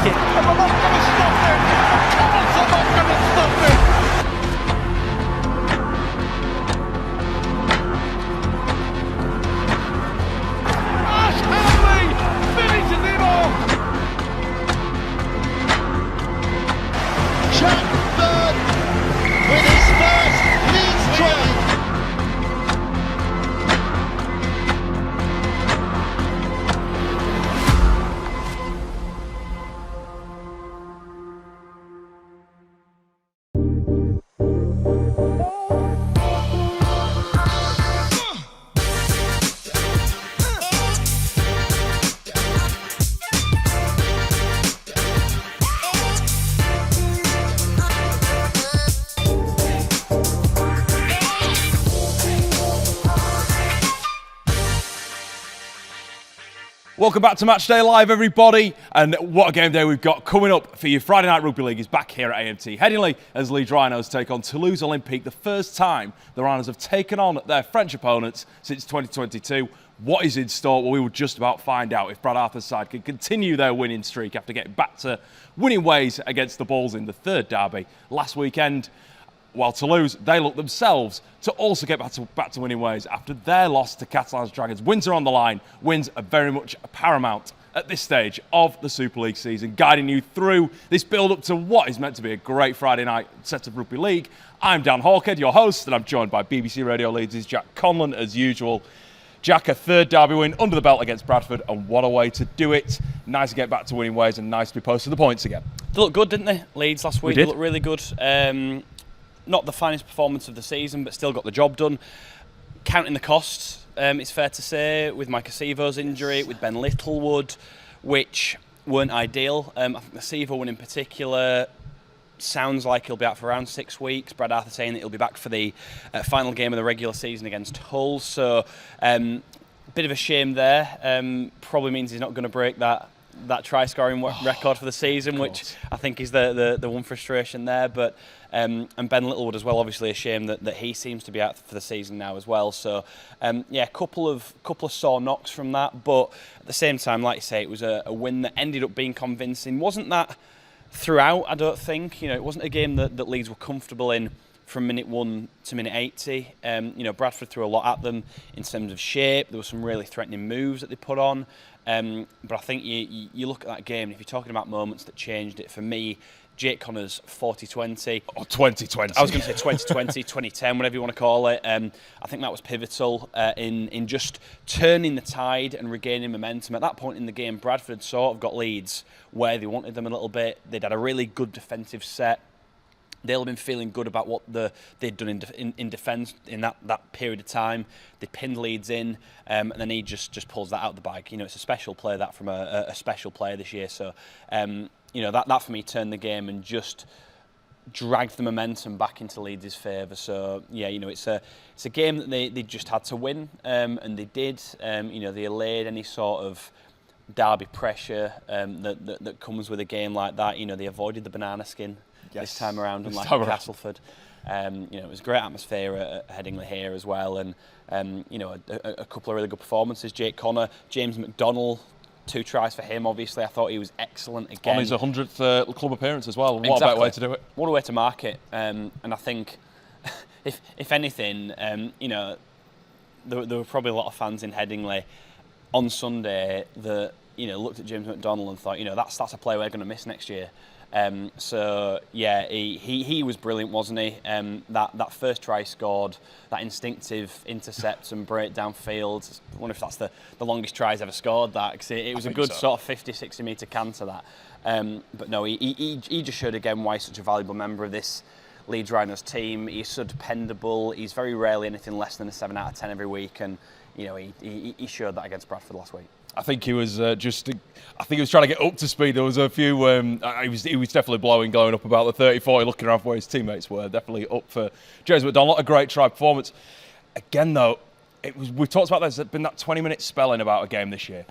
take it. And we're not going to stop it. Also not going to stop it. Headingley finishes it off. Jack Bird with his first Leeds try. Welcome back to Matchday Live, everybody, and what a game day we've got coming up for you. Friday Night Rugby League is back here at AMT Headingley as Leeds Rhinos take on Toulouse Olympique, the first time the Rhinos have taken on their French opponents since 2022. What is in store? Well, we will just about find out if Brad Arthur's side can continue their winning streak after getting back to winning ways against the Bulls in the third derby last weekend. While Toulouse, they look themselves to also get back to winning ways after their loss to Catalan's Dragons. Wins are on the line. Wins are very much paramount at this stage of the Super League season, guiding you through this build-up to what is meant to be a great Friday night set of rugby league. I'm Dan Hawkhead, your host, and I'm joined by BBC Radio Leeds' Jack Conlon, as usual. Jack, a third derby win under the belt against Bradford, and what a way to do it. Nice to get back to winning ways and nice to be posting the points again. They looked good, didn't they? Leeds last week, They they looked really good. Not the finest performance of the season, but still got the job done. Counting the costs, it's fair to say, with Mike Acevo's injury, with Ben Littlewood, which weren't ideal. I think the Acevo one in particular sounds like he'll be out for around 6 weeks. Brad Arthur saying that he'll be back for the final game of the regular season against Hull. So, bit of a shame there. Probably means he's not going to break that try-scoring record for the season, which I think is the one frustration there. But and Ben Littlewood as well, obviously a shame that he seems to be out for the season now as well. So yeah, couple of sore knocks from that. But at the same time, like you say, it was a win that ended up being convincing. Wasn't that throughout? I don't think. It wasn't a game that Leeds were comfortable in from minute 1 to minute 80. Bradford threw a lot at them in terms of shape. There were some really threatening moves that they put on. But I think you look at that game, and if you're talking about moments that changed it, for me, Jake Connor's 40-20. Or 2020. I was going to say 2020, 2010, whatever you want to call it. I think that was pivotal in just turning the tide and regaining momentum. At that point in the game, Bradford sort of got Leeds where they wanted them a little bit. They'd had a really good defensive set. They'll have been feeling good about what they'd done in defence in that period of time. They pinned Leeds in, and then he just pulls that out of the bag. It's a special play, that from a special player this year. So, that for me turned the game and just dragged the momentum back into Leeds' favour. So, yeah, it's a game that they just had to win, and they did. They allayed any sort of derby pressure that comes with a game like that. They avoided the banana skin. Yes. This time around, unlike Castleford. It was a great atmosphere at Headingley here as well, and a couple of really good performances. Jake Connor, James McDonnell, 2 tries for him. Obviously, I thought he was excellent again. On his 100th club appearance as well. What a better way to do it? What a way to mark it. And I think, if anything, there were probably a lot of fans in Headingley on Sunday that looked at James McDonnell and thought, that's a player we're going to miss next year. So yeah, he was brilliant, wasn't he? That first try scored, that instinctive intercept and break downfield. I wonder if that's the longest try he's ever scored. That, because it was a good sort of 50-60 metre canter, that. But no, he just showed again why he's such a valuable member of this Leeds Rhinos team. He's so dependable. He's very rarely anything less than a 7 out of 10 every week, and he showed that against Bradford last week. I think he was I think he was trying to get up to speed. There was a few. He was definitely going up about the 30-40, looking around where his teammates were. Definitely up for James McDonnell. Not a great try performance. Again, though, we've talked about this. There's been that 20-minute spelling about a game this year.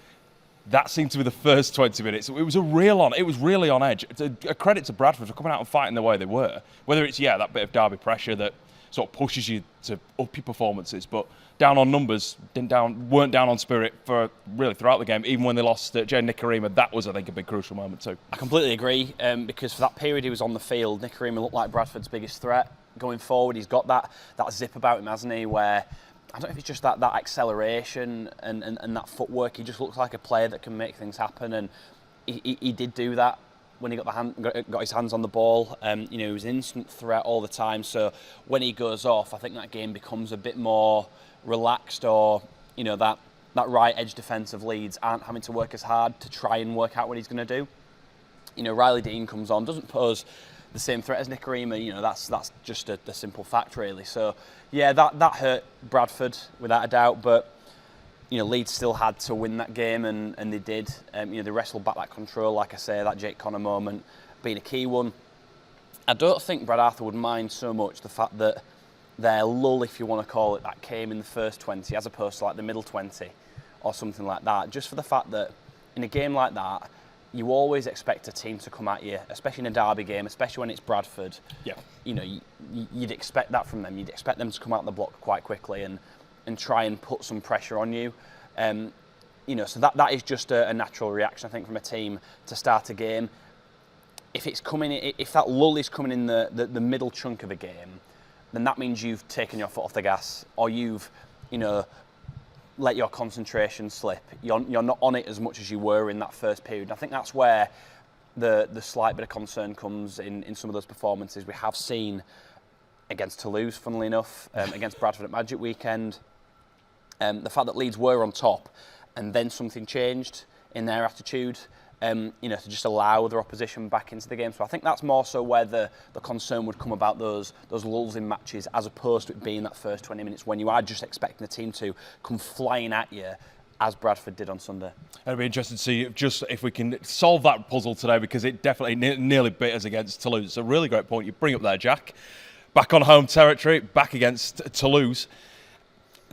That seemed to be the first 20 minutes. It was really on edge. It's a credit to Bradford for coming out and fighting the way they were. Whether it's that bit of derby pressure that sort of pushes you to up your performances. But down on numbers, weren't down on spirit for really throughout the game. Even when they lost Jay Nikarima, that was, I think, a big crucial moment too. I completely agree, because for that period he was on the field, Nikarima looked like Bradford's biggest threat going forward. He's got that zip about him, hasn't he, where I don't know if it's just that acceleration and that footwork. He just looks like a player that can make things happen, and he did do that when he got his hands on the ball. He was an instant threat all the time. So when he goes off, I think that game becomes a bit more relaxed, or that right edge defence of Leeds aren't having to work as hard to try and work out what he's going to do. Riley Dean comes on, doesn't pose the same threat as Nikarima. That's just the simple fact, really. So yeah, that hurt Bradford without a doubt, but Leeds still had to win that game, and they did. They wrestled back that control, like I say, that Jake Connor moment being a key one. I don't think Brad Arthur would mind so much the fact that their lull, if you want to call it that, came in the first 20 as opposed to like the middle 20 or something like that. Just for the fact that in a game like that, you always expect a team to come at you, especially in a derby game, especially when it's Bradford. Yeah. You'd expect that from them. You'd expect them to come out the block quite quickly and try and put some pressure on you. So that is just a natural reaction, I think, from a team to start a game. If that lull is coming in the middle chunk of a game, then that means you've taken your foot off the gas, or you've, let your concentration slip. You're not on it as much as you were in that first period. And I think that's where the slight bit of concern comes in some of those performances we have seen against Toulouse, funnily enough, against Bradford at Magic Weekend. The fact that Leeds were on top and then something changed in their attitude, to just allow their opposition back into the game. So I think that's more so where the concern would come about those lulls in matches, as opposed to it being that first 20 minutes when you are just expecting the team to come flying at you, as Bradford did on Sunday. It'll be interesting to see just if we can solve that puzzle today, because it definitely nearly beat us against Toulouse. It's a really great point you bring up there, Jack. Back on home territory, back against Toulouse.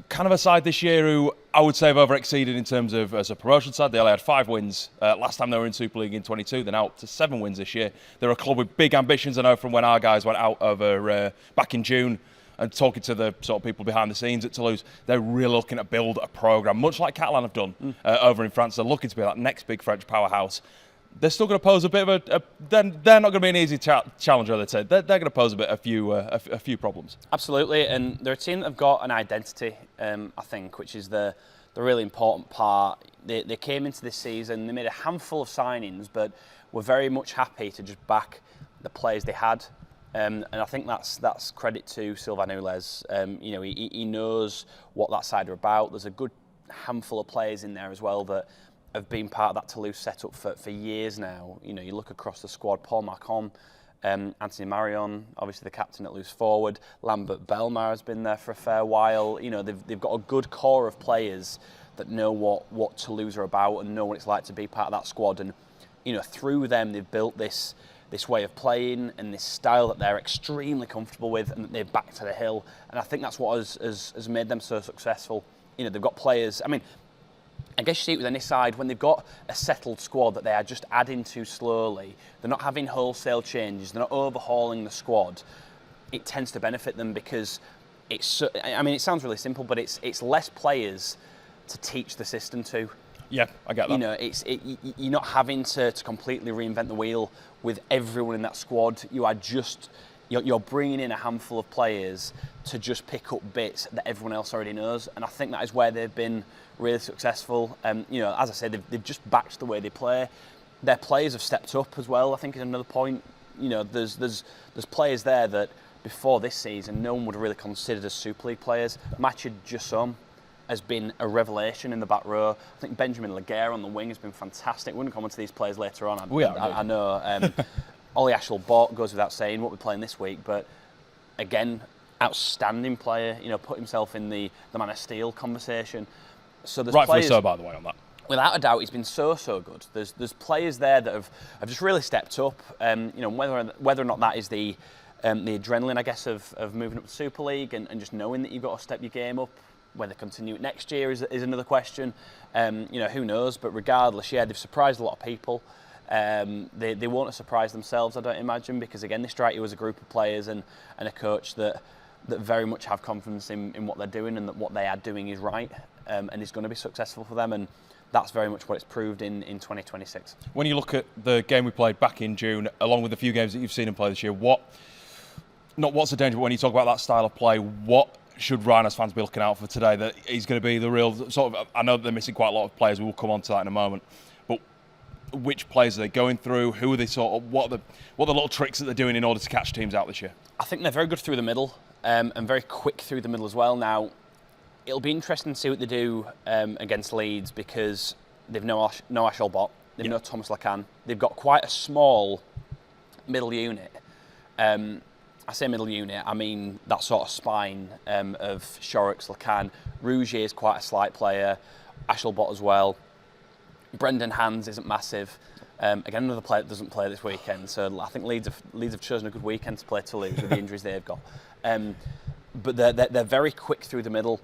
Kind of a side this year who I would say have over-exceeded in terms of as a promotion side. They only had 5 wins last time they were in Super League in 22. They're now up to 7 wins this year. They're a club with big ambitions. I know from when our guys went out over back in June and talking to the sort of people behind the scenes at Toulouse, they're really looking to build a programme, much like Conlon have done over in France. They're looking to be that next big French powerhouse. They're still going to pose a bit of they're not going to be an easy challenger, they'd say. They're going to pose a few problems. Absolutely, and they're a team that have got an identity, I think, which is the really important part. They came into this season, they made a handful of signings, but were very much happy to just back the players they had. And I think that's credit to Sylvain Nules. He knows what that side are about. There's a good handful of players in there as well that have been part of that Toulouse setup for years now. You look across the squad, Paul Marcon, Anthony Marion, obviously the captain at loose forward. Lambert Belmar has been there for a fair while. They've got a good core of players that know what Toulouse are about and know what it's like to be part of that squad. And through them, they've built this way of playing and this style that they're extremely comfortable with, and that they're back to the hill. And I think that's what has made them so successful. They've got players. I mean, I guess you see it with any side, when they've got a settled squad that they are just adding to slowly, they're not having wholesale changes, they're not overhauling the squad, it tends to benefit them, because it sounds really simple, but it's less players to teach the system to. Yeah, I get that. You're not having to completely reinvent the wheel with everyone in that squad. You're bringing in a handful of players to just pick up bits that everyone else already knows, and I think that is where they've been really successful. As I said, they've just backed the way they play. Their players have stepped up as well, I think, is another point. There's players there that before this season no one would have really considered as Super League players. Machid Jussom has been a revelation in the back row. I think Benjamin Laguerre on the wing has been fantastic. We're going to come on to these players later on. I know. Ollie Ashell-Bott goes without saying, what we're playing this week, but again, outstanding player. Put himself in the Man of Steel conversation. So there's rightfully players, so, by the way, on that. Without a doubt, he's been so good. There's players there that have just really stepped up. Whether or not that is the adrenaline, I guess, of moving up to Super League and just knowing that you've got to step your game up. Whether continue it next year is another question. Who knows? But regardless, yeah, they've surprised a lot of people. They won't have surprised themselves, I don't imagine, because again, they strike you as a group of players and a coach that that very much have confidence in what they're doing and that what they are doing is right and is going to be successful for them. And that's very much what it's proved in 2026. When you look at the game we played back in June, along with the few games that you've seen him play this year, what's the danger? But when you talk about that style of play, what should Rhinos fans be looking out for today? That he's going to be the real sort of. I know they're missing quite a lot of players. We will come on to that in a moment. But which players are they going through? Who are they sort of? What are the little tricks that they're doing in order to catch teams out this year? I think they're very good through the middle and very quick through the middle as well. Now, it'll be interesting to see what they do against Leeds no Ashelbot, they've no Thomas Lacan. They've got quite a small middle unit. I say middle unit, I mean that sort of spine of Shorrocks, Lacan. Rougier is quite a slight player, Ashelbot as well. Brendan Hands isn't massive. Again, another player that doesn't play this weekend, so I think Leeds have chosen a good weekend to play Toulouse with the injuries they've got. But they're very quick through the middle.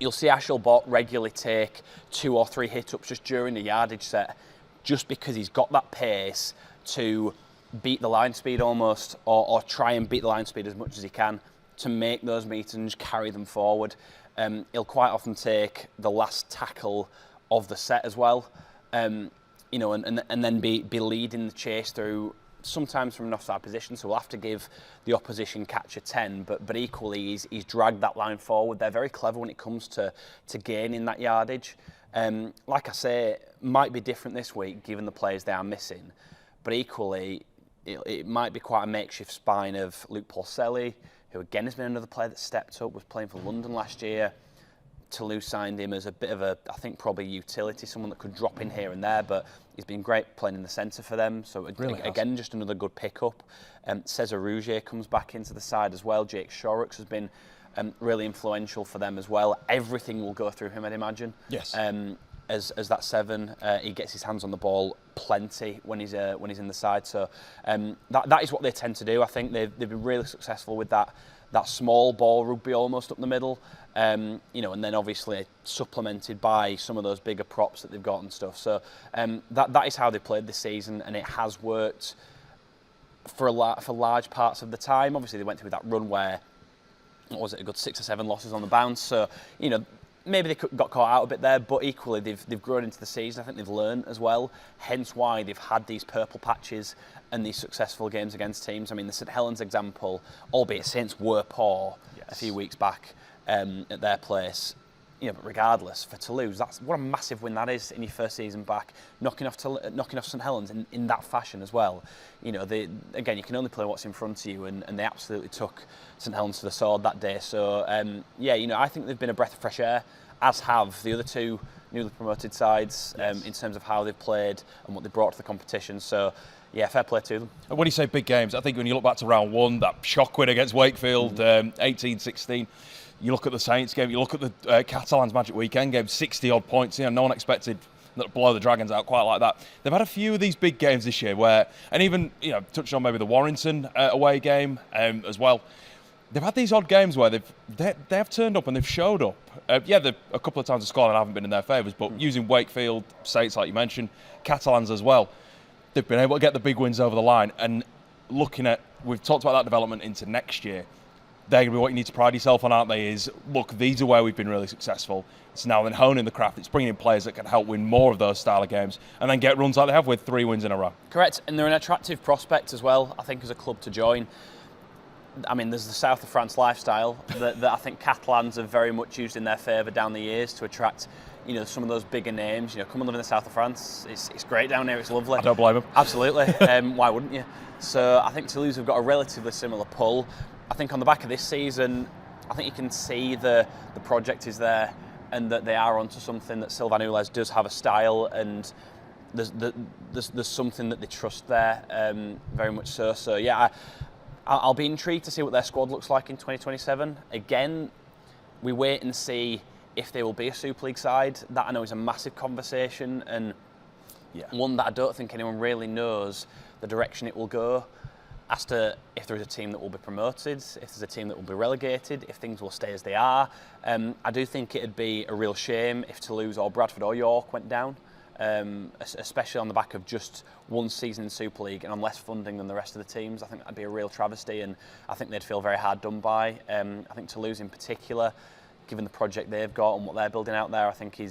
You'll see Ashelbot regularly take 2 or 3 hit-ups just during the yardage set, just because he's got that pace to beat the line speed almost, or try and beat the line speed as much as he can to make those meters and just carry them forward. He'll quite often take the last tackle of the set as well, and then be leading the chase through, sometimes from an offside position, so we'll have to give the opposition catcher 10, but equally he's dragged that line forward. They're very clever when it comes to gaining that yardage. Like I say, might be different this week given the players they are missing, but equally it might be quite a makeshift spine of Luke Porcelli, who again has been another player that stepped up, was playing for London last year. Toulouse signed him as a bit of a, I think, probably utility, someone that could drop in here and there, but he's been great playing in the centre for them. So really again, just another good pickup. Cesar Rougier comes back into the side as well. Jake Shorrocks has been really influential for them as well. Everything will go through him, I'd imagine. Yes. As that 7, he gets his hands on the ball plenty when he's in the side. So that is what they tend to do. I think they've been really successful with that small ball rugby almost up the middle, and then obviously supplemented by some of those bigger props that they've got and stuff. So that is how they played this season, and it has worked for large parts of the time. Obviously, they went through that run where, what was it, a good 6 or 7 losses on the bounce. So maybe they got caught out a bit there, but equally they've grown into the season. I think they've learned as well, hence why they've had these purple patches and these successful games against teams. I mean, the St Helens example, albeit Saints were poor a few weeks back at their place, but regardless, for Toulouse, that's what a massive win that is in your first season back, knocking off St Helens in that fashion as well. Again, you can only play what's in front of you, and they absolutely took St Helens to the sword that day. So I think they've been a breath of fresh air, as have the other 2 newly promoted sides, in terms of how they've played and what they brought to the competition. So yeah, fair play to them. And when you say big games, I think when you look back to round 1, that shock win against Wakefield, 18-16. You look at the Saints game, you look at the Catalans Magic Weekend game, 60-odd points. No one expected that blow the Dragons out quite like that. They've had a few of these big games this year where, and even touched on maybe the Warrington away game as well. They've had these odd games where they have turned up and they've showed up. A couple of times the scoreline haven't been in their favours, but using Wakefield, Saints like you mentioned, Catalans as well, they've been able to get the big wins over the line. And looking at, we've talked about that development into next year. They're going to be what you need to pride yourself on, aren't they? Is, look, these are where we've been really successful. It's now then honing the craft. It's bringing in players that can help win more of those style of games and then get runs like they have with 3 wins in a row. Correct, and they're an attractive prospect as well, I think, as a club to join. I mean, there's the south of France lifestyle that I think Catalans have very much used in their favour down the years to attract, some of those bigger names. Come and live in the south of France. It's great down here. It's lovely. I don't blame them. Absolutely. Why wouldn't you? So I think Toulouse have got a relatively similar pull. I think on the back of this season, I think you can see the project is there and that they are onto something, that Sylvain Ulez does have a style, and there's something that they trust there, very much so. So yeah, I'll be intrigued to see what their squad looks like in 2027. Again, we wait and see if they will be a Super League side. That I know is a massive conversation, and one that I don't think anyone really knows the direction it will go, as to if there is a team that will be promoted, if there's a team that will be relegated, if things will stay as they are. I do think it'd be a real shame if Toulouse or Bradford or York went down. especially on the back of just one season in Super League and on less funding than the rest of the teams. I think that'd be a real travesty, and I think they'd feel very hard done by. I think Toulouse in particular, given the project they've got and what they're building out there, I think like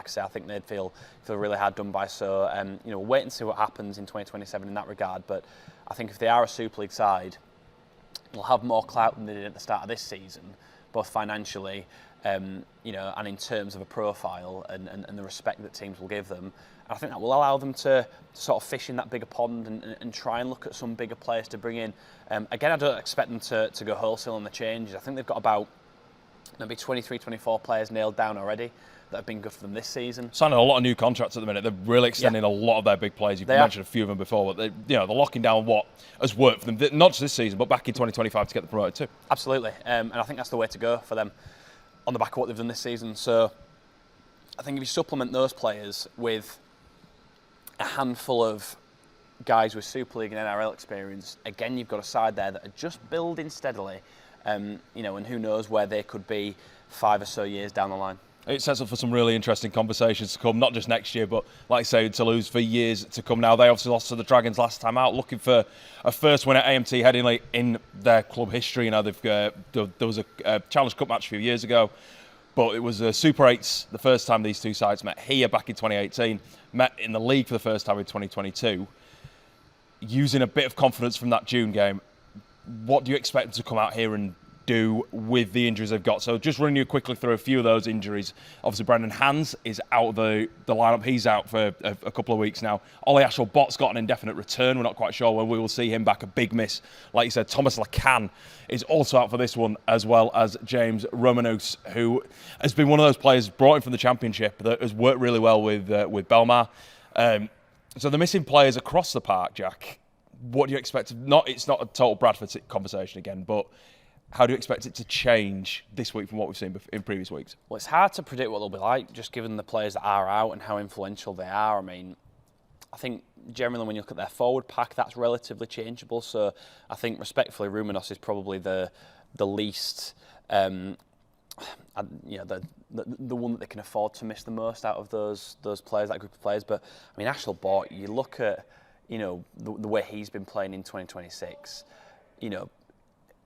I say, I think they'd feel really hard done by. So, we'll wait and see what happens in 2027 in that regard. But I think if they are a Super League side, they'll have more clout than they did at the start of this season, both financially, and in terms of a profile and the respect that teams will give them. And I think that will allow them to sort of fish in that bigger pond and try and look at some bigger players to bring in. Again, I don't expect them to go wholesale on the changes. I think they've got about maybe 23, 24 players nailed down already that have been good for them this season. Signing a lot of new contracts at the minute. They're really extending a lot of their big players. You've mentioned a few of them before, but they're locking down what has worked for them, not just this season, but back in 2025 to get them promoted too. Absolutely, and I think that's the way to go for them on the back of what they've done this season. So I think if you supplement those players with a handful of guys with Super League and NRL experience, again, you've got a side there that are just building steadily, and who knows where they could be 5 or so years down the line. It sets up for some really interesting conversations to come, not just next year, but like I say, Toulouse for years to come now. They obviously lost to the Dragons last time out, looking for a first win at AMT Headingley in their club history. There was a Challenge Cup match a few years ago, but it was Super 8s the first time these two sides met here back in 2018, met in the league for the first time in 2022. Using a bit of confidence from that June game, what do you expect them to come out here and do with the injuries they've got? So just running you quickly through a few of those injuries. Obviously, Brendan Hans is out of the lineup. He's out for a couple of weeks now. Ollie Ashall-Bott's got an indefinite return. We're not quite sure when we will see him back. A big miss. Like you said, Thomas Lacan is also out for this one, as well as James Romanus, who has been one of those players brought in from the Championship that has worked really well with Belmar. So they're missing players across the park, Jack. What do you expect? It's not a total Bradford conversation again, but how do you expect it to change this week from what we've seen in previous weeks? Well, it's hard to predict what they'll be like, just given the players that are out and how influential they are. I mean, I think generally when you look at their forward pack, that's relatively changeable. So I think, respectfully, Rumenos is probably the least, the one that they can afford to miss the most out of those players, that group of players. But I mean, Ashall-Bott, you look at the way he's been playing in 2026.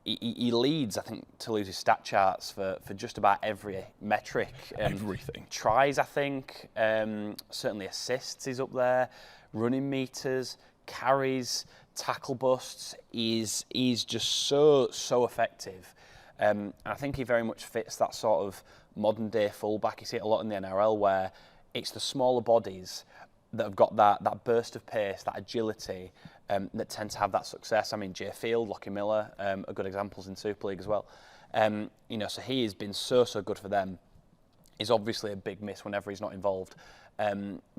He leads, I think, Toulouse's stat charts for just about every metric. Everything. Tries, I think. Certainly assists, he's up there. Running meters, carries, tackle busts. He's just so effective. And I think he very much fits that sort of modern-day fullback. You see it a lot in the NRL, where it's the smaller bodies that have got that burst of pace, that agility, that tend to have that success. I mean, Jay Field, Lockie Miller are good examples in Super League as well. So he has been so good for them. He's obviously a big miss whenever he's not involved.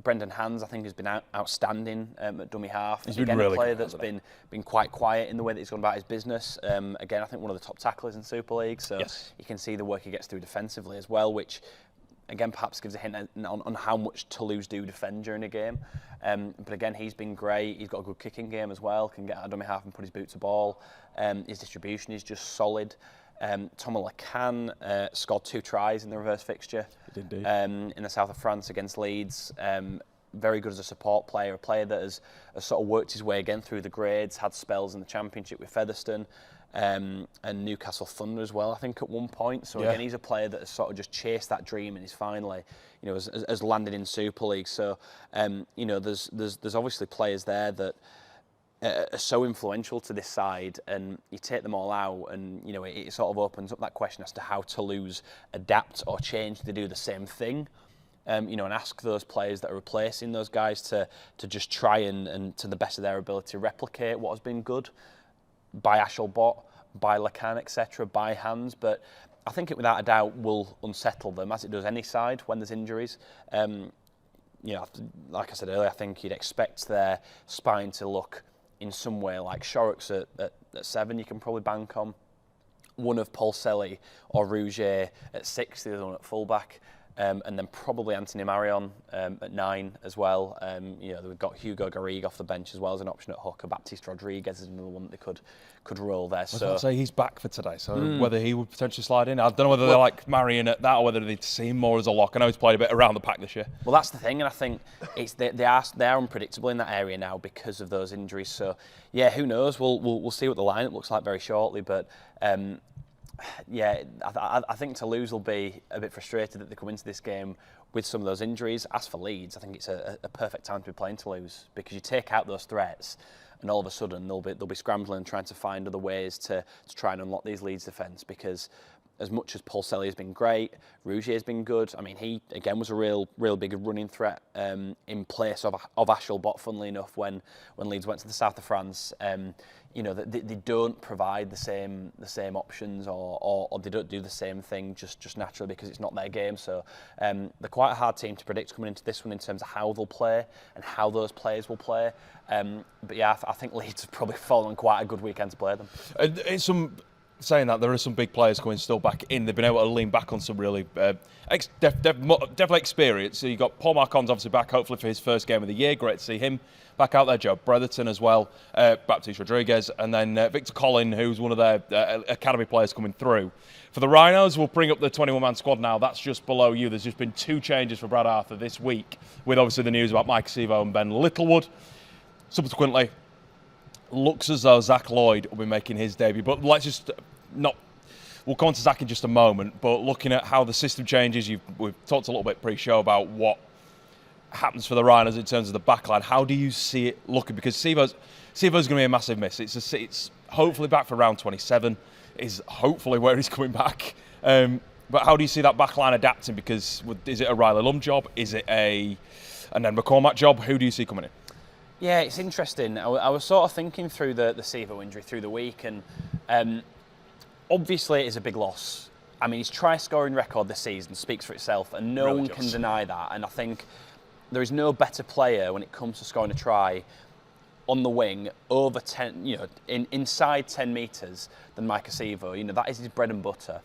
Brendan Hans, I think, has been outstanding at dummy half. He's been again really a player good, that's been quite quiet in the way that he's gone about his business. Again, I think one of the top tacklers in Super League. So yes. You can see the work he gets through defensively as well, which again perhaps gives a hint on how much Toulouse do defend during a game. But again, he's been great. He's got a good kicking game as well, can get out of dummy half and put his boot to ball. His distribution is just solid. Thomas Lacan scored 2 tries in the reverse fixture in the south of France against Leeds. Very good as a support player, a player that has sort of worked his way again through the grades, had spells in the Championship with Featherstone and Newcastle Thunder as well, I think, at one point. So again, he's a player that has sort of just chased that dream and is finally, has landed in Super League. So, there's obviously players there that are so influential to this side, and you take them all out, and it sort of opens up that question as to how Toulouse adapt or change. Do they do the same thing? And ask those players that are replacing those guys to just try and to the best of their ability replicate what has been good by Ashall-Bott, by Lacan, etc., by Hans. But I think it without a doubt will unsettle them, as it does any side when there's injuries. Like I said earlier, I think you'd expect their spine to look in some way like Shorrock's at 7, you can probably bank on. One of Paul Selly or Rouget at 6, the other one at fullback. and then probably Anthony Marion at 9 as well. We've got Hugo Garrigue off the bench as well as an option at hooker. Baptiste Rodriguez is another one that they could roll there. So I'd say he's back for today, so whether he would potentially slide in. I don't know whether they like Marion at that or whether they see him more as a lock. I know he's played a bit around the pack this year. Well, that's the thing, and I think they are unpredictable in that area now because of those injuries. So yeah, who knows? We'll see what the lineup looks like very shortly, but. I think Toulouse will be a bit frustrated that they come into this game with some of those injuries. As for Leeds, I think it's a perfect time to be playing Toulouse because you take out those threats and all of a sudden they'll be scrambling and trying to find other ways to try and unlock these Leeds defence because as much as Paul Selly has been great, Rougier has been good. I mean, he again was a real big running threat in place of Ashel Bot, funnily enough, when Leeds went to the south of France. They don't provide the same options or they don't do the same thing just naturally because it's not their game. So they're quite a hard team to predict coming into this one in terms of how they'll play and how those players will play. But yeah, I think Leeds have probably fallen on quite a good weekend to play them. Saying that, there are some big players coming still back in. They've been able to lean back on some really definitely experience. So you've got Paul Marcon's obviously back, hopefully for his first game of the year. Great to see him back out there. Joe Bretherton as well, Baptiste Rodriguez, and then Victor Conlon, who's one of their academy players coming through. For the Rhinos, we'll bring up the 21-man squad now. That's just below you. There's just been 2 changes for Brad Arthur this week, with obviously the news about Mike Acevo and Ben Littlewood. Subsequently, looks as though Zach Lloyd will be making his debut, but let's just we'll come on to Zach in just a moment, but looking at how the system changes, we've talked a little bit pre-show about what happens for the Rhinos in terms of the backline. How do you see it looking? Because Acevo's going to be a massive miss. It's hopefully back for round 27, is hopefully where he's coming back. But how do you see that backline adapting? Because is it a Riley Lum job? Is it an Ed McCormack job? Who do you see coming in? Yeah, it's interesting. I was sort of thinking through the Acevo injury through the week, and obviously it is a big loss. I mean, his try-scoring record this season speaks for itself, and no one can deny that. And I think there is no better player when it comes to scoring a try on the wing over 10, inside 10 metres than Mike Acevo. That is his bread and butter.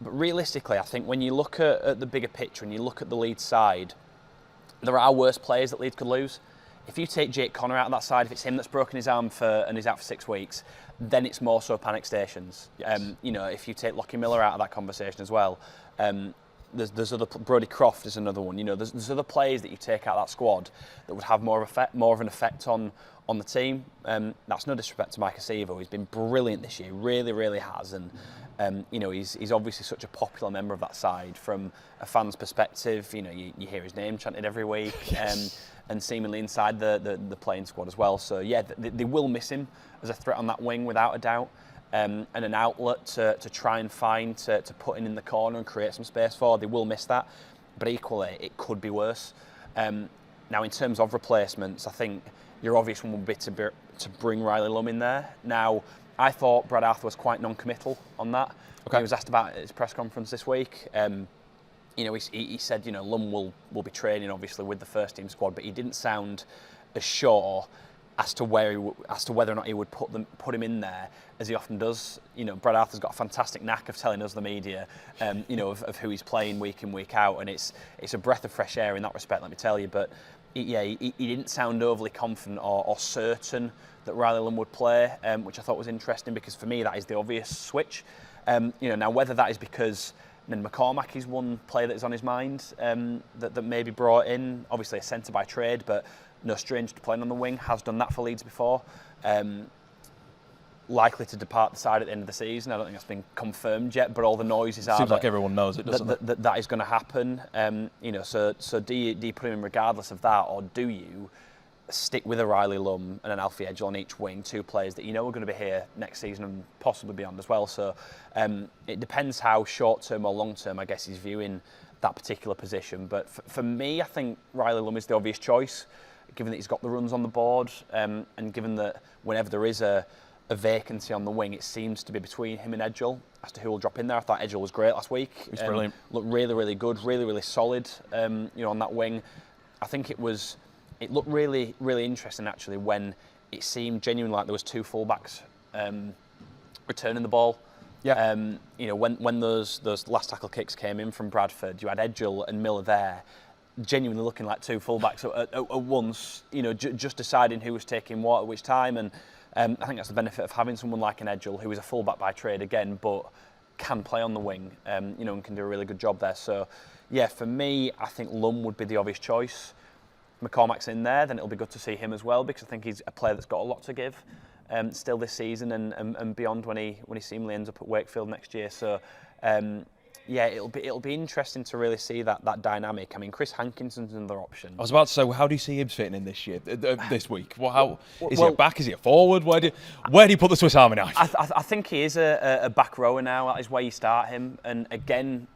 But realistically, I think when you look at the bigger picture and you look at the Leeds side, there are worse players that Leeds could lose. If you take Jake Connor out of that side, if it's him that's broken his arm and he's out for 6 weeks, then it's more so panic stations. Yes. If you take Lockie Miller out of that conversation as well, there's other Brodie Croft is another one. There's other players that you take out of that squad that would have more of an effect on the team. That's no disrespect to Mike Acevo. He's been brilliant this year, really has, and he's obviously such a popular member of that side from a fan's perspective. You hear his name chanted every week. Yes. And seemingly inside the playing squad as well. So yeah, they will miss him as a threat on that wing without a doubt, and an outlet to try and find to put in the corner and create some space for. They will miss that, but equally it could be worse. Now in terms of replacements, I think your obvious one would be to bring Riley Lum in there. Now I thought Brad Arthur was quite non-committal on that. Okay. He was asked about it at his press conference this week. He said, Lum will be training obviously with the first team squad, but he didn't sound as sure as to whether or not he would put him in there as he often does. Brad Arthur's got a fantastic knack of telling us, the media, of who he's playing week in, week out, and it's a breath of fresh air in that respect, let me tell you. But he didn't sound overly confident or certain that Riley Lum would play, which I thought was interesting because for me that is the obvious switch. Now whether that is because McCormack is one player that is on his mind that may be brought in, obviously a centre by trade, but no stranger to playing on the wing, has done that for Leeds before. Likely to depart the side at the end of the season. I don't think that's been confirmed yet, but all the noises are. Seems like everyone knows it, doesn't it? That is going to happen. So do you put him in regardless of that, or do you stick with a Riley Lum and an Alfie Edgell on each wing, 2 players that are going to be here next season and possibly beyond as well. So it depends how short-term or long-term, I guess, he's viewing that particular position. But for me, I think Riley Lum is the obvious choice, given that he's got the runs on the board, and given that whenever there is a vacancy on the wing, it seems to be between him and Edgell as to who will drop in there. I thought Edgell was great last week. He's brilliant. Looked really good, really solid, on that wing. I think it looked really interesting actually when it seemed genuinely like there was 2 fullbacks returning the ball Yeah. You know, when those last tackle kicks came in from Bradford, you had Edgell and Miller there, genuinely looking like two fullbacks at once. You know, just deciding who was taking what at which time, and I think that's the benefit of having someone like an Edgell, who is a fullback by trade again, but can play on the wing. You know, and can do a really good job there. So, yeah, for me, I think Lum would be the obvious choice. McCormack's in there, then it'll be good to see him as well, because I think he's a player that's got a lot to give still this season and beyond when he seemingly ends up at Wakefield next year. So yeah, it'll be interesting to really see that dynamic. I mean, Chris Hankinson's another option. I was about to say, well, how do you see him fitting in this year, this week? Well, is he a back? Is he a forward? Where do you put the Swiss Army knife? I think he is a back rower now. That is where you start him. And again,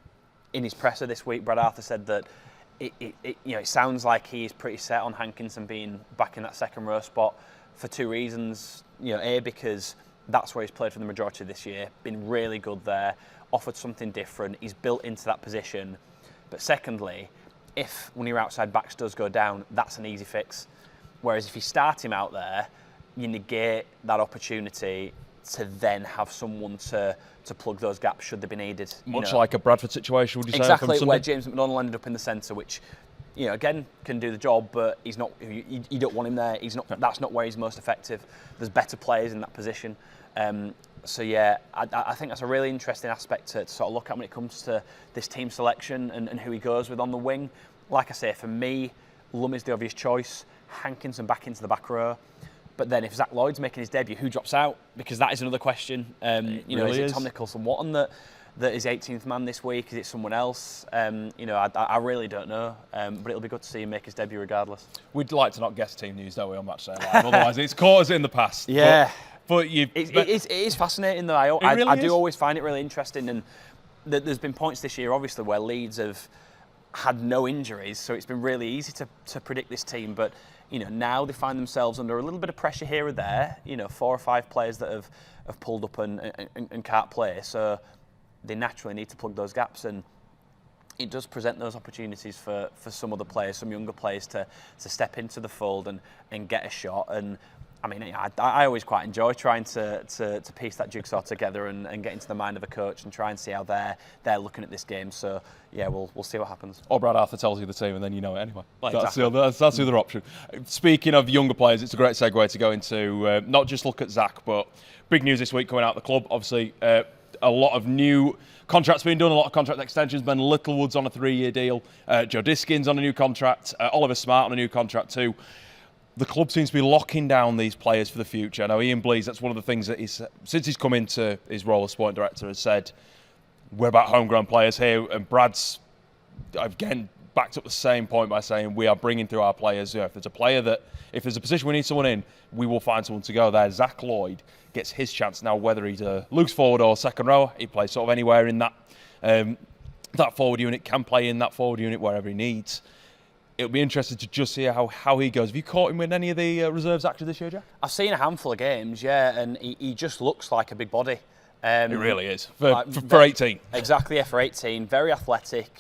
in his presser this week, Brad Arthur said that it sounds like he is pretty set on Hankinson being back in that second row spot for two reasons. You know, A, because that's where he's played for the majority of this year, been really good there, offered something different, he's built into that position. But secondly, if one of your outside backs does go down, that's an easy fix. Whereas if you start him out there, you negate that opportunity to then have someone to plug those gaps should they be needed. Much like a Bradford situation, would you say? Exactly, where James McDonald ended up in the centre, which, you know, again, can do the job, but he's not. You don't want him there. He's not. That's not where he's most effective. There's better players in that position. So yeah, I think that's a really interesting aspect to sort of look at when it comes to this team selection and who he goes with on the wing. Like I say, for me, Lum is the obvious choice. Hankinson back into the back row. But then if Zach Lloyd's making his debut, who drops out? Because that is another question. You know, is it Tom Nicholson-Wotton that is 18th man this week? Is it someone else? You know, I really don't know. But it'll be good to see him make his debut regardless. We'd like to not guess team news, don't we, on Matchday Live? Otherwise, it's caught us in the past. Yeah. But it is fascinating, though. I do always find it really interesting. And there's been points this year, obviously, where Leeds have had no injuries, so it's been really easy to predict this team. But you know, now they find themselves under a little bit of pressure here or there. You know, 4 or 5 players that have pulled up and can't play, so they naturally need to plug those gaps, and it does present those opportunities for some other players, some younger players to step into the fold and get a shot. And I mean, I always quite enjoy trying to piece that jigsaw together and get into the mind of a coach and try and see how they're looking at this game. So yeah, we'll see what happens. Or Brad Arthur tells you the team and then you know it anyway. Well, that's exactly. that's the other option. Speaking of younger players, it's a great segue to go into not just look at Zach, but big news this week coming out of the club. Obviously, a lot of new contracts being done, a lot of contract extensions. Ben Littlewood's on a 3-year deal. Joe Diskin's on a new contract. Oliver Smart on a new contract too. The club seems to be locking down these players for the future. I know Ian Blease, that's one of the things that since he's come into his role as sporting director, has said, we're about homegrown players here. And Brad's, again, backed up the same point by saying we are bringing through our players. You know, if there's a position we need someone in, we will find someone to go there. Zach Lloyd gets his chance now, whether he's a loose forward or second row. He plays sort of anywhere in that forward unit, can play in that forward unit wherever he needs. It'll be interesting to just see how he goes. Have you caught him in any of the reserves actually this year, Jack? I've seen a handful of games, yeah, and he just looks like a big body. It really is, for 18. Exactly, yeah, for 18. Very athletic,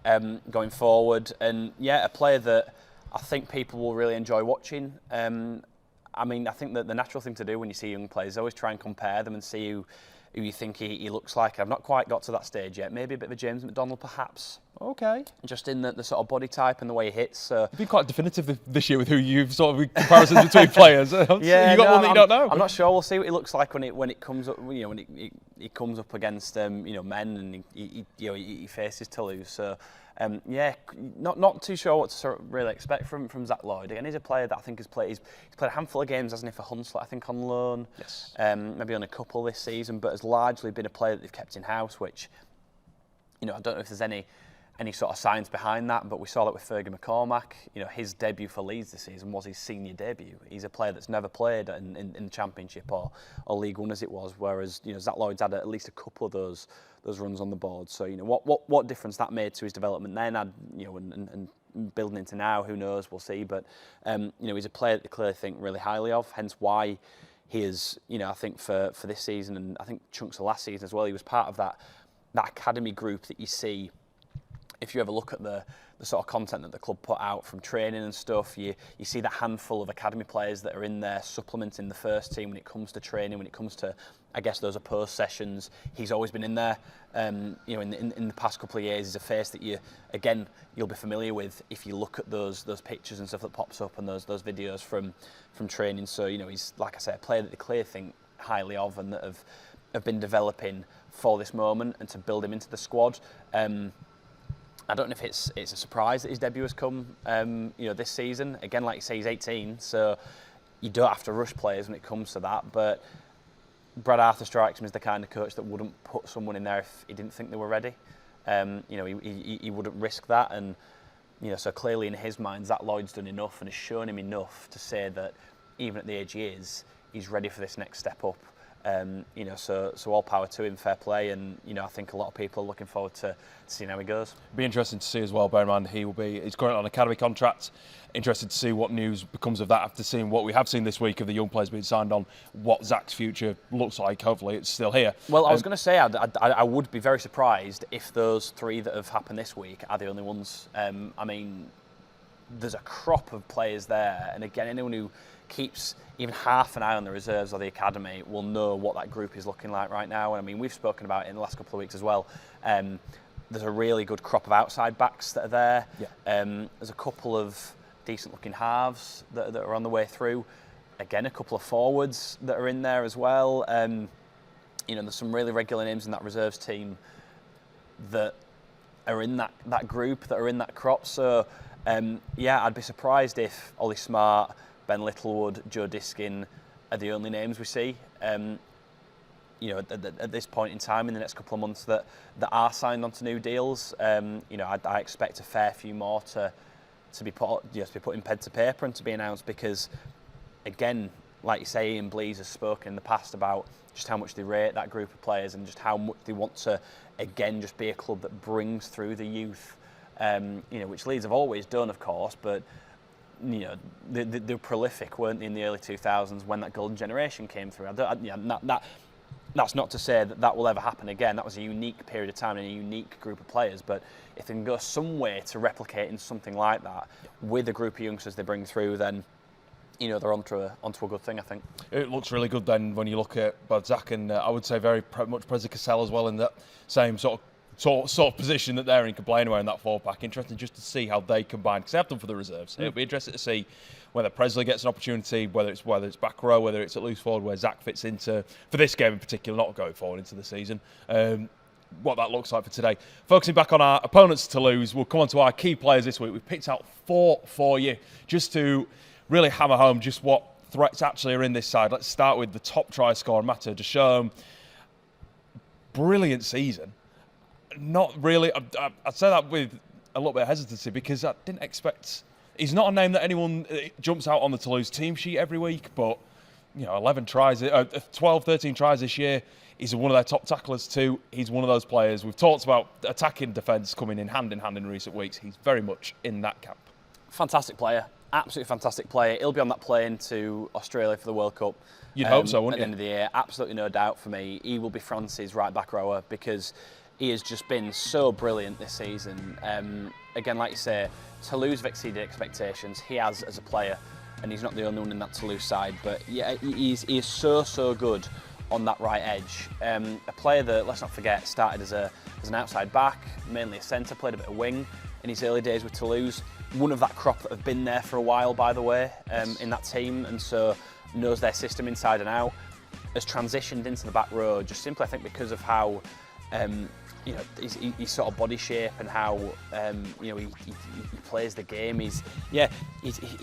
going forward. And yeah, a player that I think people will really enjoy watching. I mean, I think that the natural thing to do when you see young players is always try and compare them and see who you think he looks like. I've not quite got to that stage yet. Maybe a bit of a James McDonald, perhaps. Okay. Just in the sort of body type and the way he hits. You've been quite definitive this year with who you've sort of comparisons between players. Yeah, you got one that you don't know. I'm not sure. We'll see what he looks like when it comes up. You know, when he comes up against men and he faces Toulouse. So yeah, not too sure what to sort of really expect from Zach Lloyd. Again, he's a player that I think he's played a handful of games, hasn't he, for Hunslet, I think, on loan. Yes. Maybe on a couple this season, but has largely been a player that they've kept in house, which, you know, I don't know if there's any sort of science behind that, but we saw that with Fergie McCormack. You know, his debut for Leeds this season was his senior debut. He's a player that's never played in the Championship or League One as it was, whereas, you know, Zach Lloyd's had at least a couple of those runs on the board. So, you know, what difference that made to his development then, and building into now, who knows, we'll see. But, you know, he's a player that they clearly think really highly of, hence why he is, you know, I think for this season, and I think chunks of last season as well, he was part of that academy group that you see if you ever look at the sort of content that the club put out from training and stuff, you see that handful of academy players that are in there supplementing the first team when it comes to training, when it comes to, I guess, those opposed sessions. He's always been in there. In the past couple of years, he's a face that you'll be familiar with if you look at those pictures and stuff that pops up and those videos from training. So, he's, like I said, a player that they clearly think highly of and that have been developing for this moment, and to build him into the squad. I don't know if it's a surprise that his debut has come, this season. Again, like you say, he's 18, so you don't have to rush players when it comes to that. But Brad Arthur strikes me as the kind of coach that wouldn't put someone in there if he didn't think they were ready. He wouldn't risk that, and so clearly in his mind, Zach Lloyd's done enough and has shown him enough to say that even at the age he is, he's ready for this next step up. So all power to him, fair play, and I think a lot of people are looking forward to seeing how he goes. Be interesting to see as well. Bear in mind, he's currently on an academy contract. Interested to see what news becomes of that after seeing what we have seen this week of the young players being signed on. What Zach's future looks like. Hopefully, it's still here. Well, I was going to say I would be very surprised if those 3 that have happened this week are the only ones. There's a crop of players there, and again, anyone who keeps even half an eye on the reserves or the academy will know what that group is looking like right now. And we've spoken about it in the last couple of weeks as well. There's a really good crop of outside backs that are there. Yeah. There's a couple of decent looking halves that are on the way through. Again, a couple of forwards that are in there as well. There's some really regular names in that reserves team that are in that group, that are in that crop. So I'd be surprised if Ollie Smart, Ben Littlewood, Joe Diskin are the only names we see. At this point in time, in the next couple of months, that are signed onto new deals. I expect a fair few more to be put in pen to paper and to be announced, because, again, like you say, Ian Blease has spoken in the past about just how much they rate that group of players and just how much they want to, again, just be a club that brings through the youth. Which Leeds have always done, of course, but they were prolific, weren't they, in the early 2000s when that golden generation came through. That's not to say that will ever happen again. That was a unique period of time and a unique group of players. But if they can go some way to replicating something like that with a group of youngsters they bring through, then they're onto a good thing, I think. It looks really good then when you look at both Zach and I would say very much Prezi Cassell as well, in that same sort of position that they're in, can play anywhere in that 4-pack. Interesting just to see how they combine, because they have done for the reserves. It'll be interesting to see whether Presley gets an opportunity, whether it's back row, whether it's at loose forward, where Zach fits into, for this game in particular, not going forward into the season. What that looks like for today. Focusing back on our opponents to lose, we'll come on to our key players this week. We've picked out 4 for you, just to really hammer home just what threats actually are in this side. Let's start with the top try scorer, Matteo Deschamps. Brilliant season. Not really. I'd say that with a little bit of hesitancy, because I didn't expect. He's not a name that anyone jumps out on the Toulouse team sheet every week, but 11 tries, 12, 13 tries this year. He's one of their top tacklers too. He's one of those players. We've talked about attacking defence coming in hand in recent weeks. He's very much in that camp. Fantastic player. Absolutely fantastic player. He'll be on that plane to Australia for the World Cup. You'd hope so, wouldn't you? At the end of the year. Absolutely no doubt for me. He will be France's right back rower, because he has just been so brilliant this season. Again, like you say, Toulouse have exceeded expectations. He has as a player, and he's not the only one in that Toulouse side. But yeah, he is so good on that right edge. A player that, let's not forget, started as an outside back, mainly a centre, played a bit of wing in his early days with Toulouse. One of that crop that have been there for a while, by the way, in that team, and so knows their system inside and out. Has transitioned into the back row, just simply, I think, because of how his sort of body shape and how he plays the game. He's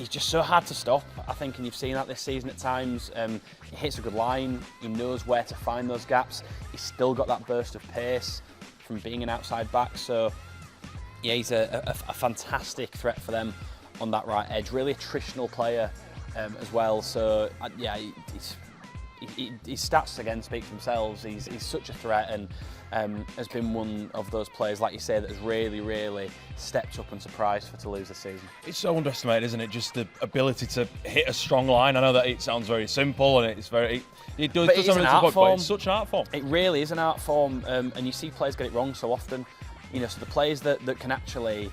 just so hard to stop, I think, and you've seen that this season at times. He hits a good line. He knows where to find those gaps. He's still got that burst of pace from being an outside back. So yeah, he's a fantastic threat for them on that right edge. Really attritional player as well. So his stats again speak for themselves. He's such a threat, and has been one of those players, like you say, that has really stepped up and surprised for Toulouse this season. It's so underestimated, isn't it? Just the ability to hit a strong line. I know that it sounds very simple, and it's very. It does. But it's an art form. It's such an art form. It really is an art form, and you see players get it wrong so often. So the players that can actually,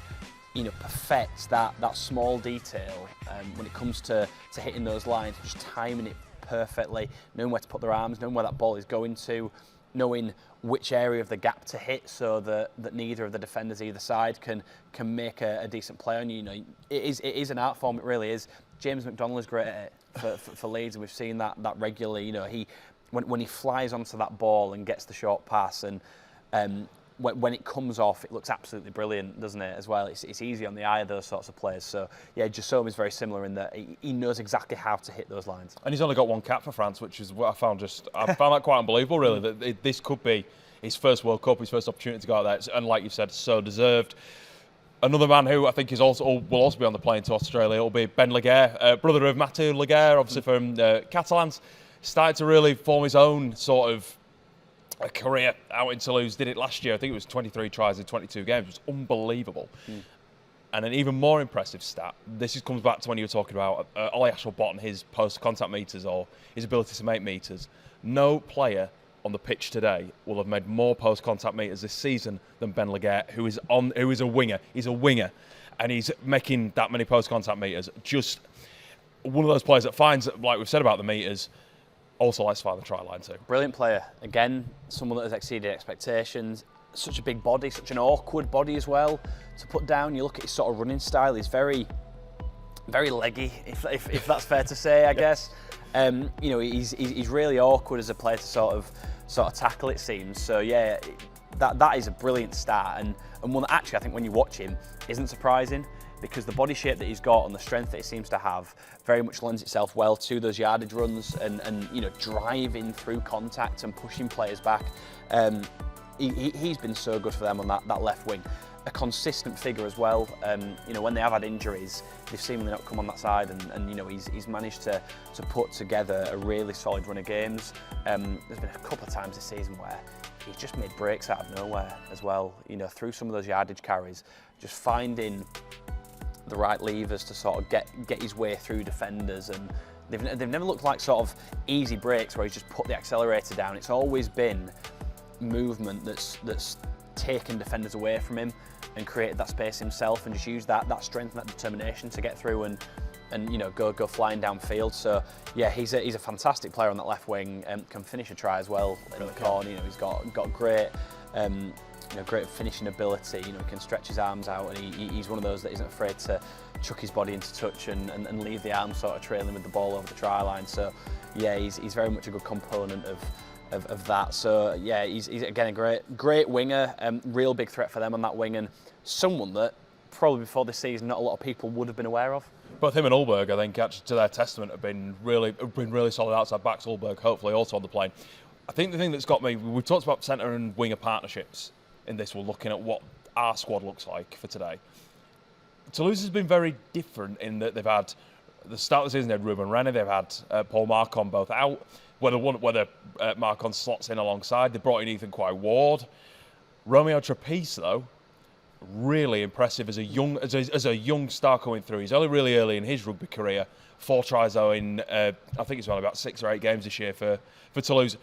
perfect that small detail when it comes to hitting those lines, just timing it perfectly, knowing where to put their arms, knowing where that ball is going to, knowing which area of the gap to hit so that neither of the defenders either side can make a decent play on you. It is an art form, it really is. James McDonnell is great at it for Leeds, and we've seen that regularly. When he flies onto that ball and gets the short pass, and when it comes off, it looks absolutely brilliant, doesn't it, as well? It's easy on the eye of those sorts of players. So, yeah, Jassome is very similar in that he knows exactly how to hit those lines. And he's only got one cap for France, which is what I found that quite unbelievable, really, that this could be his first World Cup, his first opportunity to go out there. And like you've said, so deserved. Another man who I think will also be on the plane to Australia will be Ben Laguerre, brother of Mathieu Laguerre, obviously from Catalans. Started to really form his own sort of a career out in Toulouse. Did it last year. I think it was 23 tries in 22 games. It was unbelievable. And an even more impressive stat, comes back to when you were talking about Ollie Ashley-Botton, his post-contact meters or his ability to make meters. No player on the pitch today will have made more post-contact meters this season than Ben Laguerre, who is a winger. He's a winger, and he's making that many post-contact meters. Just one of those players that finds, like we've said about the meters, also likes to find the try line too. Brilliant player. Again, someone that has exceeded expectations. Such a big body, such an awkward body as well to put down. You look at his sort of running style, he's very, very leggy, if that's fair to say, I guess. He's really awkward as a player to sort of tackle, it seems. So yeah, that is a brilliant start, and one that actually I think when you watch him isn't surprising, because the body shape that he's got and the strength that he seems to have very much lends itself well to those yardage runs and driving through contact and pushing players back. He's been so good for them on that left wing. A consistent figure as well. When they have had injuries, they've seemingly not come on that side, and he's managed to put together a really solid run of games. There's been a couple of times this season where he's just made breaks out of nowhere as well. Through some of those yardage carries, just finding the right levers to sort of get his way through defenders, and they've never looked like sort of easy breaks where he's just put the accelerator down. It's always been movement that's taken defenders away from him and created that space himself, and just used that strength and that determination to get through and go flying downfield. So yeah, he's a fantastic player on that left wing, can finish a try as well in the corner. He's got great great finishing ability. He can stretch his arms out, and he's one of those that isn't afraid to chuck his body into touch and leave the arms sort of trailing with the ball over the try line. So yeah, he's very much a good component of that. So yeah, he's again a great winger, real big threat for them on that wing, and someone that probably before this season not a lot of people would have been aware of. Both him and Ulberg, I think, actually, to their testament, have been really solid outside backs. Ulberg, hopefully, also on the plane. I think the thing that's got me, we've talked about centre and winger partnerships in this. We're looking at what our squad looks like for today. Toulouse has been very different in that they've had, the start of the season, they had Ruben Rennie, they've had Paul Marcon both out. Whether Marcon slots in alongside, they brought in Ethan Quay-Ward. Romeo Trapiche, though, really impressive as a young star coming through. He's only really early in his rugby career. 4 tries though in I think it's only about 6 or 8 games this year for Toulouse.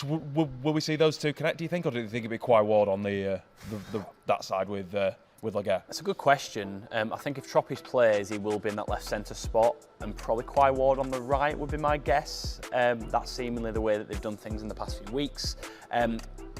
Will we see those two connect, do you think, or do you think it'd be Quay-Ward on that side with Laguerre? That's a good question. I think if Trapiche plays, he will be in that left centre spot, and probably Quay-Ward on the right would be my guess. That's seemingly the way that they've done things in the past few weeks.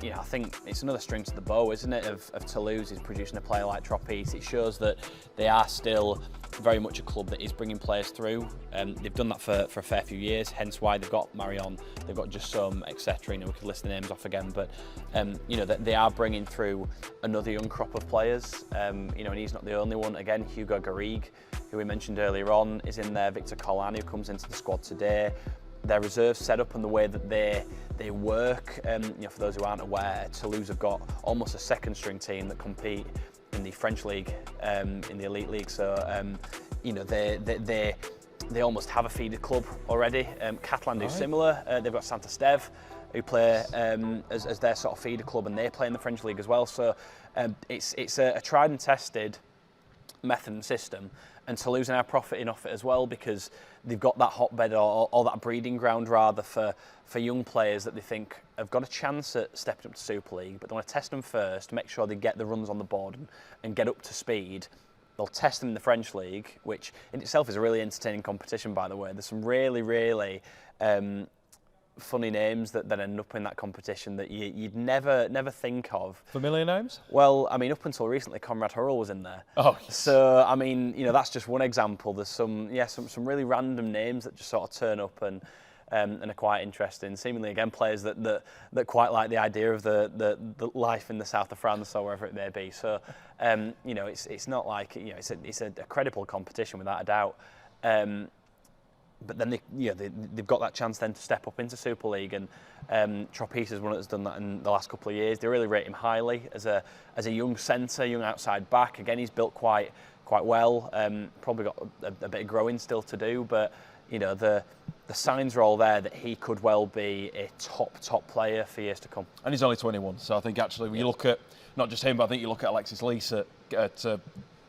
I think it's another string to the bow, isn't it, of Toulouse is producing a player like Trapiche. It shows that they are still very much a club that is bringing players through. They've done that for a fair few years, hence why they've got Marion, they've got Jassome, etc. We could list the names off again, but they are bringing through another young crop of players. And he's not the only one. Again, Hugo Garrigue, who we mentioned earlier on, is in there. Victor Conlon, who comes into the squad today. Their reserve setup and the way that they work, for those who aren't aware, Toulouse have got almost a second string team that compete in the French league, in the elite league. So they almost have a feeder club already. Catalan do similar. They've got Saint Esteve, who play as their sort of feeder club, and they play in the French league as well. So it's a tried and tested method and system, And Toulouse are now profiting off it as well, because they've got that hotbed or that breeding ground rather for young players that they think have got a chance at stepping up to Super League, but they want to test them first, make sure they get the runs on the board and get up to speed. They'll test them in the French League, which in itself is a really entertaining competition, by the way. There's some really, really funny names that end up in that competition that you'd never think of. Familiar names? Well, I mean, up until recently, Conrad Hurrell was in there. Oh, yes. So, I mean, that's just one example. There's some really random names that just sort of turn up and are quite interesting. Seemingly, again, players that quite like the idea of the life in the south of France or wherever it may be. So, it's not like it's a credible competition without a doubt. But then they've got that chance then to step up into Super League, and Tropice is one that's done that in the last couple of years. They really rate him highly as a young centre, young outside back. Again, he's built quite well. Probably got a bit of growing still to do, but the signs are all there that he could well be a top player for years to come. And he's only 21, so I think actually when you look at not just him, but I think you look at Alexis Lees at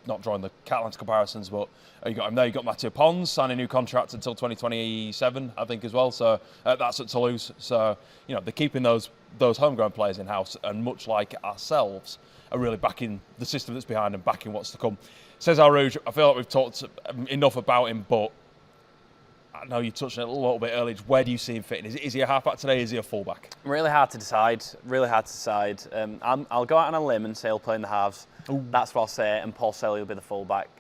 not drawing the Catalans comparisons, but you got him there. You got Mathieu Pons signing a new contract until 2027, I think, as well. So that's at Toulouse. So they're keeping those homegrown players in house, and much like ourselves, are really backing the system that's behind them, backing what's to come. Cesar Rouge, I feel like we've talked enough about him, but I know you touched on it a little bit earlier. Where do you see him fitting? Is he a halfback today? Is he a fullback? Really hard to decide. I'll go out on a limb and say he'll play in the halves. Ooh. That's what I'll say, and Paul Selly will be the fullback.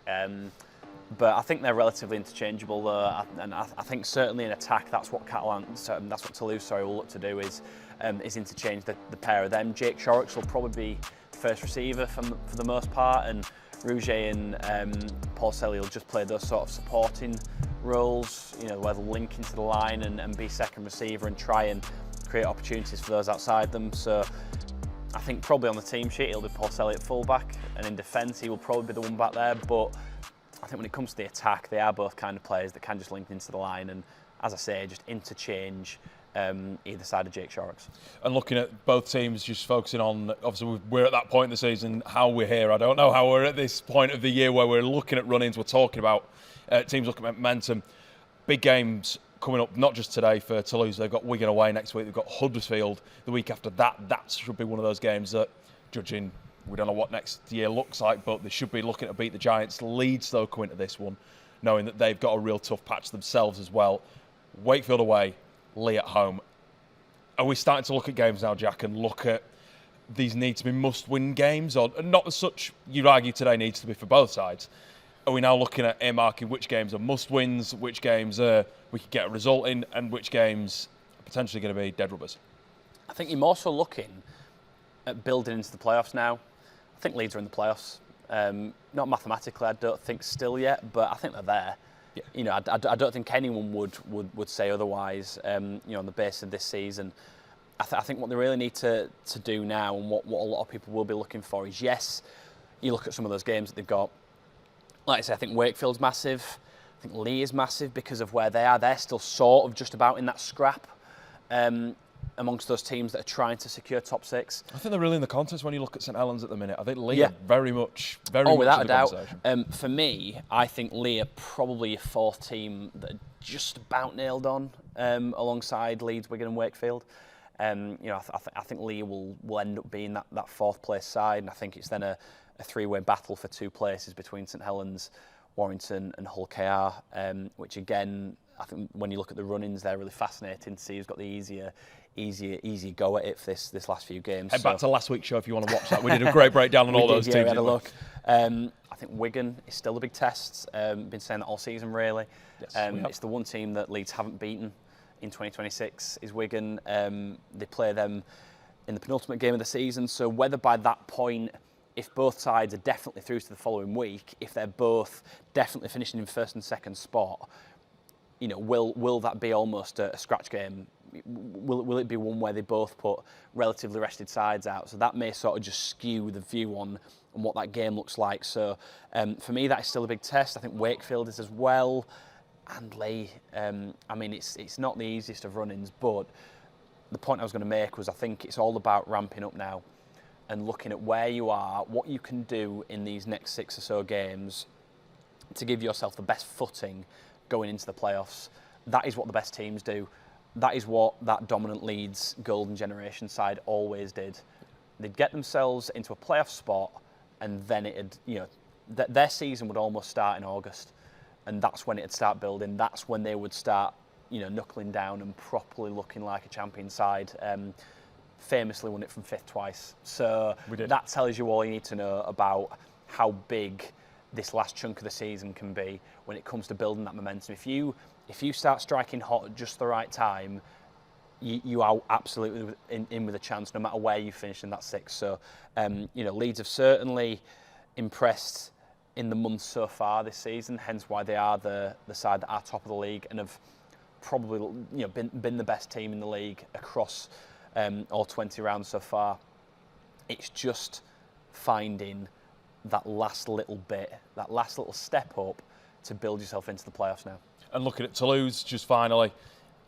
But I think they're relatively interchangeable, though, and I think certainly in attack, that's what Toulouse will look to do is interchange the pair of them. Jake Shorrocks will probably be first receiver for the most part, and Rouget and Paul Selly will just play those sort of supporting roles, where they'll link into the line and be second receiver and try and create opportunities for those outside them. So I think probably on the team sheet it'll be Paul Selly at fullback, and in defence he will probably be the one back there. But I think when it comes to the attack, they are both kind of players that can just link into the line and, as I say, just interchange either side of Jake Shorrocks. And looking at both teams, just focusing on, obviously we're at that point in the season, how we're here. I don't know how we're at this point of the year where we're looking at run-ins, we're talking about teams looking at momentum. Big games coming up, not just today for Toulouse. They've got Wigan away next week. They've got Huddersfield the week after that. That should be one of those games that, judging, we don't know what next year looks like, but they should be looking to beat the Giants. Leeds, though, coming to this one, knowing that they've got a real tough patch themselves as well. Wakefield away, Lee at home. Are we starting to look at games now, Jack, and look at these need to be must-win games, or not as such, you'd argue today needs to be for both sides? Are we now looking at earmarking which games are must-wins, which games we could get a result in, and which games are potentially going to be dead rubbers? I think you're more so looking at building into the playoffs now. I think Leeds are in the playoffs. Not mathematically, I don't think still yet, but I think they're there. Yeah. I don't think anyone would say otherwise. On the basis of this season, I think what they really need to do now, and what a lot of people will be looking for, is yes, you look at some of those games that they've got. Like I say, I think Wakefield's massive. I think Lee is massive because of where they are. They're still sort of just about in that scrap amongst those teams that are trying to secure top six. I think they're really in the contest when you look at St Helens at the minute. I think Lee are very much without in the conversation. For me, I think Lee are probably a fourth team that are just about nailed on alongside Leeds, Wigan and Wakefield. I think Lee will end up being that fourth place side, and I think it's then a three-way battle for two places between St Helens, Warrington and Hull KR, which again, I think when you look at the run-ins, they're really fascinating to see who's got the easy go at it for this last few games. Head back to last week's show if you want to watch that. We did a great breakdown on all those teams. Yeah, we had a look. I think Wigan is still a big test. Been saying that all season, really. Yes, it's the one team that Leeds haven't beaten in 2026 is Wigan. They play them in the penultimate game of the season, so whether by that point, if both sides are definitely through to the following week, if they're both definitely finishing in first and second spot, will that be almost a scratch game? Will it be one where they both put relatively rested sides out? So that may sort of just skew the view on what that game looks like. So for me, that is still a big test. I think Wakefield is as well, and Lee. It's not the easiest of run-ins, but the point I was going to make was I think it's all about ramping up now and looking at where you are, what you can do in these next 6 or so games, to give yourself the best footing going into the playoffs. That is what the best teams do. That is what that dominant Leeds golden generation side always did. They'd get themselves into a playoff spot, and then their season would almost start in August, and that's when it'd start building. That's when they would start, knuckling down and properly looking like a champion side. Famously won it from 5th twice. So that tells you all you need to know about how big this last chunk of the season can be when it comes to building that momentum. If you start striking hot at just the right time, you are absolutely in with a chance, no matter where you finish in that 6th. So, Leeds have certainly impressed in the months so far this season, hence why they are the side that are top of the league and have probably been the best team in the league across all 20 rounds so far. It's just finding that last little bit, that last little step up to build yourself into the playoffs now. And looking at Toulouse, just finally,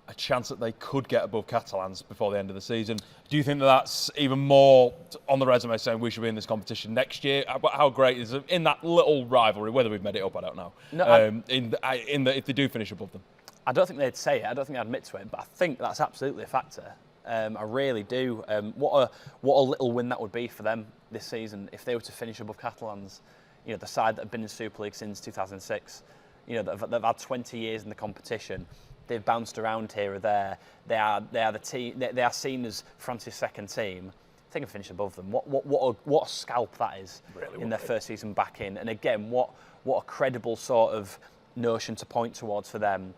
a chance that they could get above Catalans before the end of the season. Do you think that that's even more on the resume saying we should be in this competition next year? How great is it in that little rivalry? Whether we've made it up, I don't know. No, if they do finish above them, I don't think they'd say it. I don't think they'd admit to it. But I think that's absolutely a factor. I really do. What a little win that would be for them this season if they were to finish above Catalans. The side that have been in Super League since 2006. They've had 20 years in the competition. They've bounced around here or there. They are the team. They are seen as France's second team. I think I finish above them. What a scalp that is really in their first season back in. And again, what a credible sort of notion to point towards for them,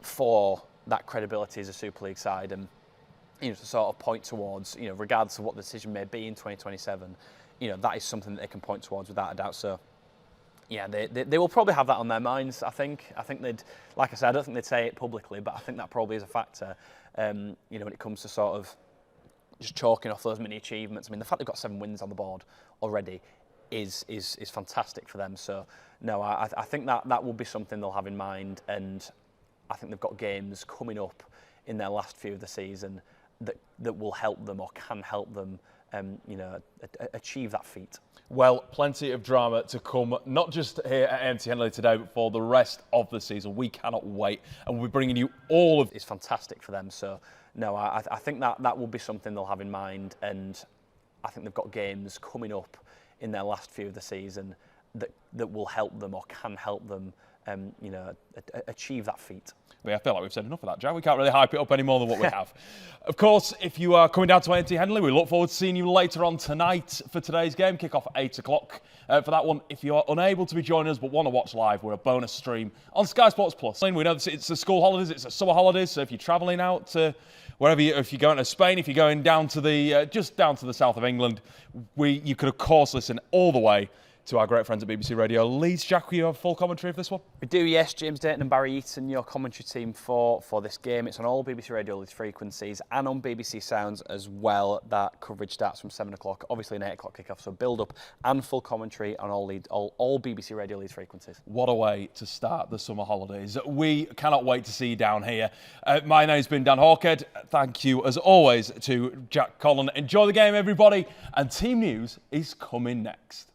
for that credibility as a Super League side, and to sort of point towards, regardless of what the decision may be in 2027, that is something that they can point towards without a doubt. So. Yeah, they will probably have that on their minds, I think. I think they'd, like I said, I don't think they'd say it publicly, but I think that probably is a factor, when it comes to sort of just chalking off those many achievements. I mean, the fact they've got 7 wins on the board already is fantastic for them. So, no, I think that will be something they'll have in mind, and I think they've got games coming up in their last few of the season that will help them or can help them, achieve that feat. Well, plenty of drama to come, not just here at AMT Headingley today, but for the rest of the season. We cannot wait, and we'll be bringing you all of... It's fantastic for them, so no, I think that will be something they'll have in mind, and I think they've got games coming up in their last few of the season that will help them or can help them, achieve that feat. But I feel like we've said enough of that, Jack. We can't really hype it up any more than what we have. Of course, if you are coming down to AMT Headingley, we look forward to seeing you later on tonight for today's game. Kick off at 8 o'clock for that one. If you are unable to be joining us but want to watch live, we're a bonus stream on Sky Sports Plus. We know it's the school holidays, it's the summer holidays, so if you're travelling out to wherever if you're going to Spain, if you're going down to the just down to the south of England, you could of course listen all the way to our great friends at BBC Radio Leeds. Jack, you have full commentary of this one? We do, yes. James Dayton and Barry Eaton, your commentary team for this game. It's on all BBC Radio Leeds frequencies and on BBC Sounds as well. That coverage starts from 7 o'clock, obviously an 8 o'clock kickoff, so build up and full commentary on all BBC Radio Leeds frequencies. What a way to start the summer holidays. We cannot wait to see you down here. My name's been Dan Hawkhead. Thank you, as always, to Jack Conlon. Enjoy the game, everybody, and team news is coming next.